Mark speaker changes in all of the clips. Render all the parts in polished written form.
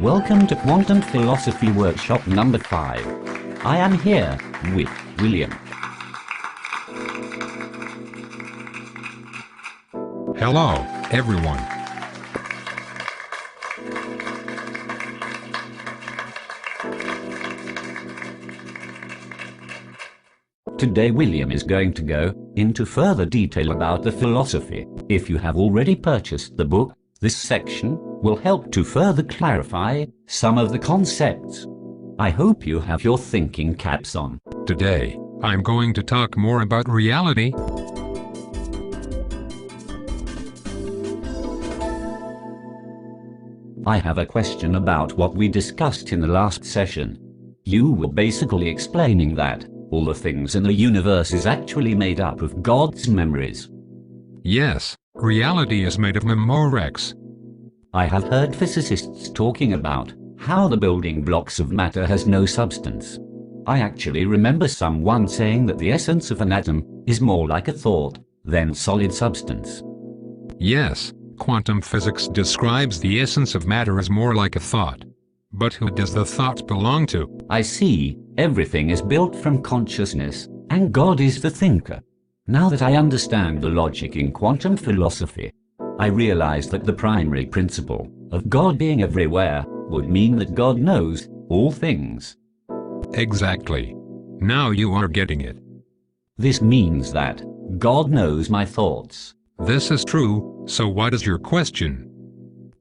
Speaker 1: Welcome to Quantum Philosophy Workshop number 5. I am here with William.
Speaker 2: Hello, everyone.
Speaker 1: Today William is going to go into further detail about the philosophy. If you have already purchased the book, this section will help to further clarify some of the concepts. I hope you have your thinking caps on.
Speaker 2: Today, I'm going to talk more about reality.
Speaker 1: I have a question about what we discussed in the last session. You were basically explaining that all the things in the universe is actually made up of God's memories.
Speaker 2: Yes, reality is made of memorex.
Speaker 1: I have heard physicists talking about how the building blocks of matter has no substance. I actually remember someone saying that the essence of an atom is more like a thought than solid substance.
Speaker 2: Yes, quantum physics describes the essence of matter as more like a thought. But who does the thought belong to?
Speaker 1: I see, everything is built from consciousness, and God is the thinker. Now that I understand the logic in quantum philosophy, I realize that the primary principle of God being everywhere would mean that God knows all things.
Speaker 2: Exactly. Now you are getting it.
Speaker 1: This means that God knows my thoughts.
Speaker 2: This is true, so what is your question?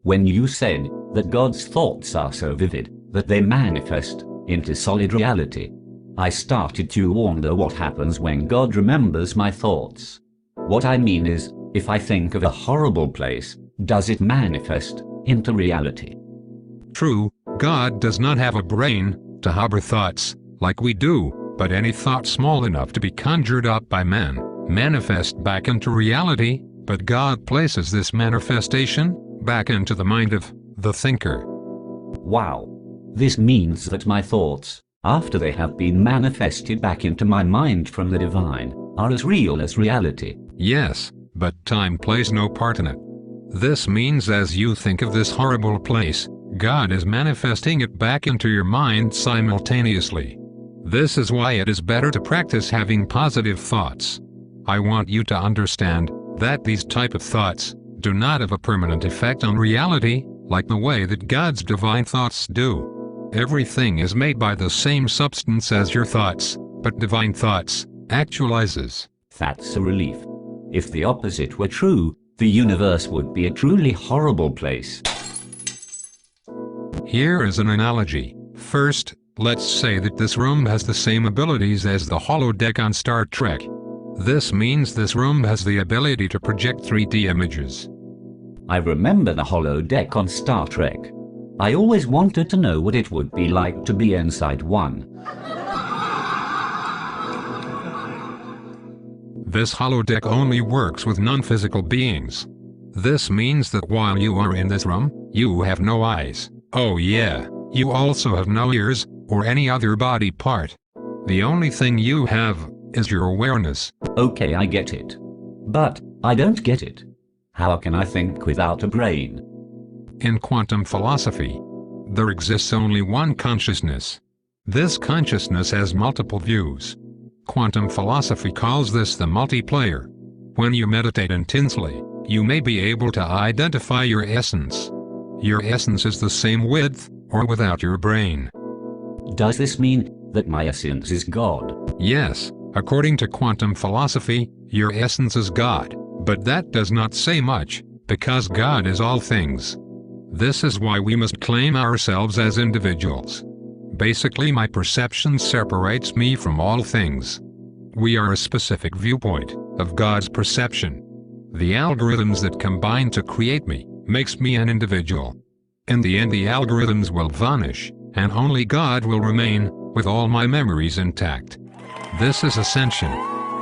Speaker 1: When you said that God's thoughts are so vivid that they manifest into solid reality, I started to wonder what happens when God remembers my thoughts. What I mean is, if I think of a horrible place, does it manifest into reality?
Speaker 2: True, God does not have a brain to harbor thoughts like we do, but any thought small enough to be conjured up by man manifest back into reality, but God places this manifestation back into the mind of the thinker.
Speaker 1: Wow. This means that my thoughts, after they have been manifested back into my mind from the divine, are as real as reality.
Speaker 2: Yes, but time plays no part in it. This means as you think of this horrible place, God is manifesting it back into your mind simultaneously. This is why it is better to practice having positive thoughts. I want you to understand that these type of thoughts do not have a permanent effect on reality, like the way that God's divine thoughts do. Everything is made by the same substance as your thoughts, but divine thoughts actualizes.
Speaker 1: That's a relief. If the opposite were true, the universe would be a truly horrible place.
Speaker 2: Here is an analogy. First, let's say that this room has the same abilities as the holodeck on Star Trek. This means this room has the ability to project 3D images.
Speaker 1: I remember the holodeck on Star Trek. I always wanted to know what it would be like to be inside one.
Speaker 2: This holodeck only works with non-physical beings. This means that while you are in this room, you have no eyes. Oh yeah, you also have no ears, or any other body part. The only thing you have is your awareness.
Speaker 1: Okay, I get it. But I don't get it. How can I think without a brain?
Speaker 2: In quantum philosophy, there exists only one consciousness. This consciousness has multiple views. Quantum philosophy calls this the multiplayer. When you meditate intensely, you may be able to identify your essence. Your essence is the same with or without your brain.
Speaker 1: Does this mean that my essence is God?
Speaker 2: Yes, according to quantum philosophy, your essence is God, but that does not say much, because God is all things. This is why we must claim ourselves as individuals. Basically, my perception separates me from all things. We are a specific viewpoint of God's perception. The algorithms that combine to create me makes me an individual. In the end, the algorithms will vanish, and only God will remain, with all my memories intact. This is ascension.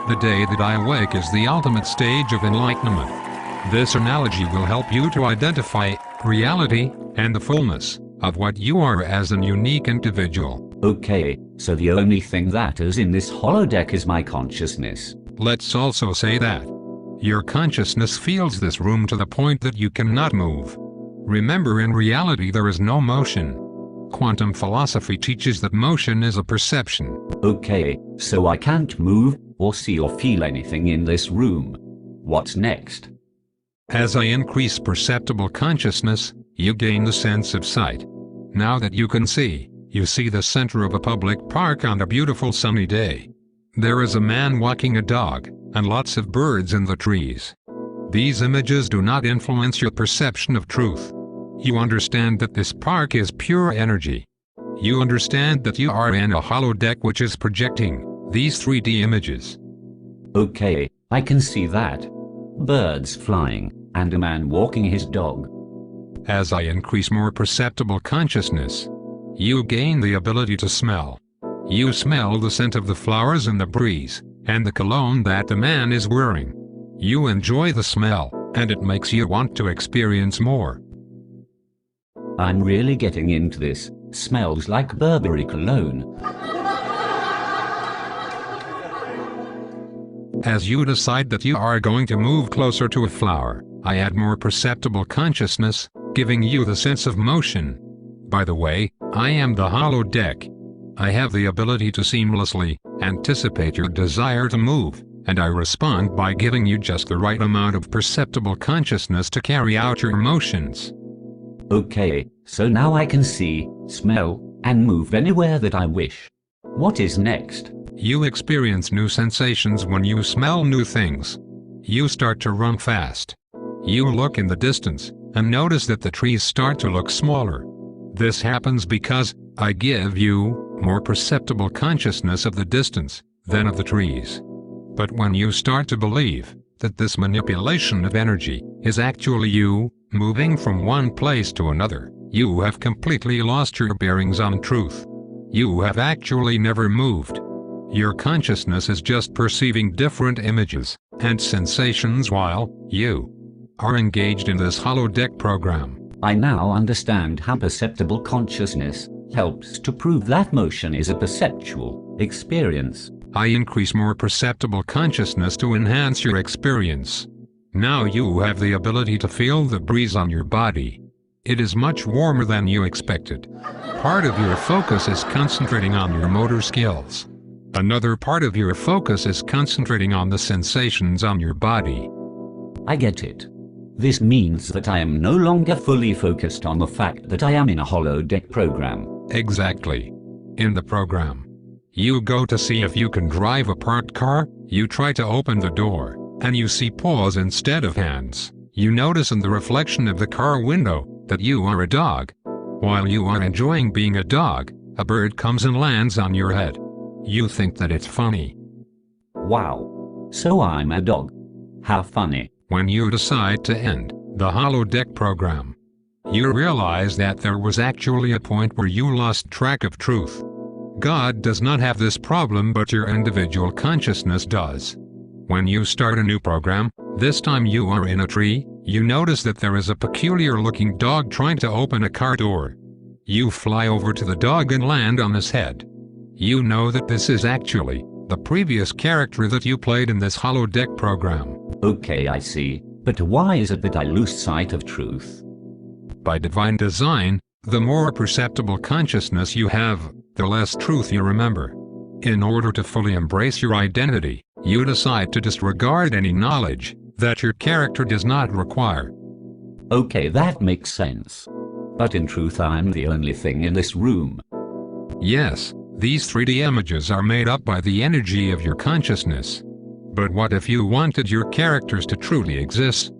Speaker 2: The day that I awake is the ultimate stage of enlightenment. This analogy will help you to identify reality and the fullness of what you are as an unique individual.
Speaker 1: Okay, so the only thing that is in this holodeck is my consciousness.
Speaker 2: Let's also say that your consciousness feels this room to the point that you cannot move. Remember, in reality there is no motion. Quantum philosophy teaches that motion is a perception.
Speaker 1: Okay, so I can't move, or see or feel anything in this room. What's next?
Speaker 2: As I increase perceptible consciousness, you gain the sense of sight. Now that you can see, you see the center of a public park on a beautiful sunny day. There is a man walking a dog, and lots of birds in the trees. These images do not influence your perception of truth. You understand that this park is pure energy. You understand that you are in a holodeck which is projecting these 3D images.
Speaker 1: Okay, I can see that. Birds flying, and a man walking his dog.
Speaker 2: As I increase more perceptible consciousness, you gain the ability to smell. You smell the scent of the flowers in the breeze, and the cologne that the man is wearing. You enjoy the smell, and it makes you want to experience more.
Speaker 1: I'm really getting into this. Smells like Burberry cologne.
Speaker 2: As you decide that you are going to move closer to a flower, I add more perceptible consciousness, giving you the sense of motion. By the way, I am the holodeck. I have the ability to seamlessly anticipate your desire to move, and I respond by giving you just the right amount of perceptible consciousness to carry out your motions.
Speaker 1: Okay, so now I can see, smell, and move anywhere that I wish. What is next?
Speaker 2: You experience new sensations when you smell new things. You start to run fast. You look in the distance, and notice that the trees start to look smaller. This happens because I give you more perceptible consciousness of the distance than of the trees. But when you start to believe that this manipulation of energy is actually you moving from one place to another, you have completely lost your bearings on truth. You have actually never moved. Your consciousness is just perceiving different images and sensations while you are engaged in this holodeck program.
Speaker 1: I now understand how perceptible consciousness helps to prove that motion is a perceptual experience.
Speaker 2: I increase more perceptible consciousness to enhance your experience. Now you have the ability to feel the breeze on your body. It is much warmer than you expected. Part of your focus is concentrating on your motor skills. Another part of your focus is concentrating on the sensations on your body.
Speaker 1: I get it. This means that I am no longer fully focused on the fact that I am in a holodeck program.
Speaker 2: Exactly. In the program, you go to see if you can drive a parked car, you try to open the door, and you see paws instead of hands. You notice in the reflection of the car window that you are a dog. While you are enjoying being a dog, a bird comes and lands on your head. You think that it's funny.
Speaker 1: Wow. So I'm a dog. How funny.
Speaker 2: When you decide to end the holodeck program, you realize that there was actually a point where you lost track of truth. God does not have this problem, but your individual consciousness does. When you start a new program, this time you are in a tree, you notice that there is a peculiar-looking dog trying to open a car door. You fly over to the dog and land on his head. You know that this is actually the previous character that you played in this holodeck program.
Speaker 1: Okay, I see. But why is it that I lose sight of truth?
Speaker 2: By divine design, the more perceptible consciousness you have, the less truth you remember. In order to fully embrace your identity, you decide to disregard any knowledge that your character does not require.
Speaker 1: Okay, that makes sense. But in truth, I'm the only thing in this room.
Speaker 2: Yes, these 3D images are made up by the energy of your consciousness. But what if you wanted your characters to truly exist?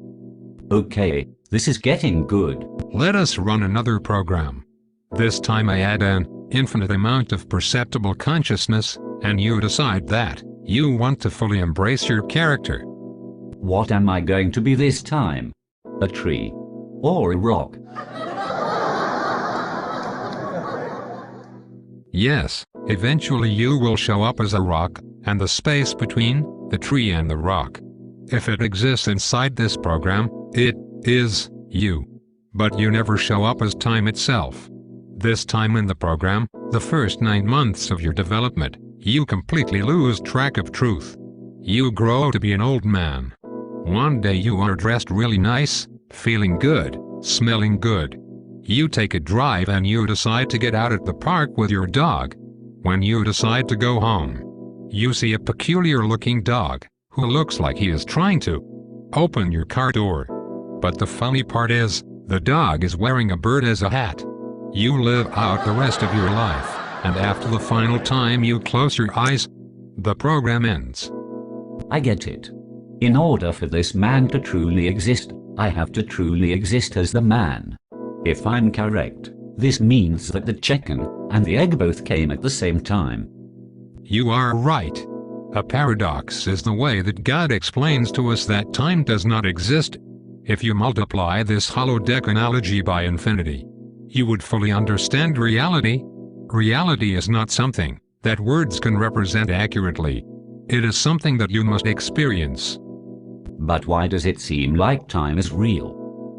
Speaker 1: Okay, this is getting good.
Speaker 2: Let us run another program. This time I add an infinite amount of perceptible consciousness, and you decide that you want to fully embrace your character.
Speaker 1: What am I going to be this time? A tree? Or a rock?
Speaker 2: Yes, eventually you will show up as a rock, and the space between the tree and the rock. If it exists inside this program, it is you. But you never show up as time itself. This time in the program, the first 9 months of your development, you completely lose track of truth. You grow to be an old man. One day you are dressed really nice, feeling good, Smelling good. You take a drive and you decide to get out at the park with your dog. When you decide to go home, you see a peculiar-looking dog who looks like he is trying to open your car door. But the funny part is, the dog is wearing a bird as a hat. You live out the rest of your life, and after the final time you close your eyes, the program ends.
Speaker 1: I get it. In order for this man to truly exist, I have to truly exist as the man. If I'm correct, this means that the chicken and the egg both came at the same time.
Speaker 2: You are right. A paradox is the way that God explains to us that time does not exist. If you multiply this holodeck analogy by infinity, you would fully understand reality. Reality is not something that words can represent accurately. It is something that you must experience.
Speaker 1: But why does it seem like time is real?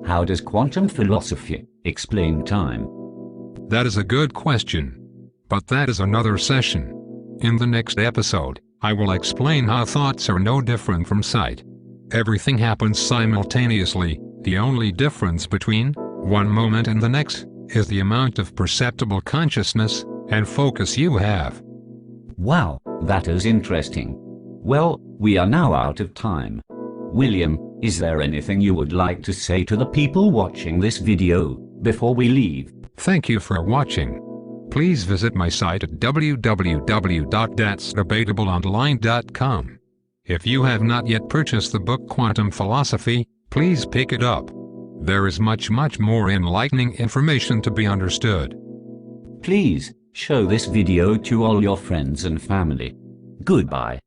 Speaker 1: How does quantum philosophy explain time?
Speaker 2: That is a good question. But that is another session. In the next episode, I will explain how thoughts are no different from sight. Everything happens simultaneously. The only difference between one moment and the next is the amount of perceptible consciousness and focus you have.
Speaker 1: Wow, that is interesting. Well, we are now out of time. William, is there anything you would like to say to the people watching this video before we leave?
Speaker 2: Thank you for watching. Please visit my site at www.thatsdebatableonline.com. If you have not yet purchased the book Quantum Philosophy, please pick it up. There is much more enlightening information to be understood.
Speaker 1: Please show this video to all your friends and family. Goodbye.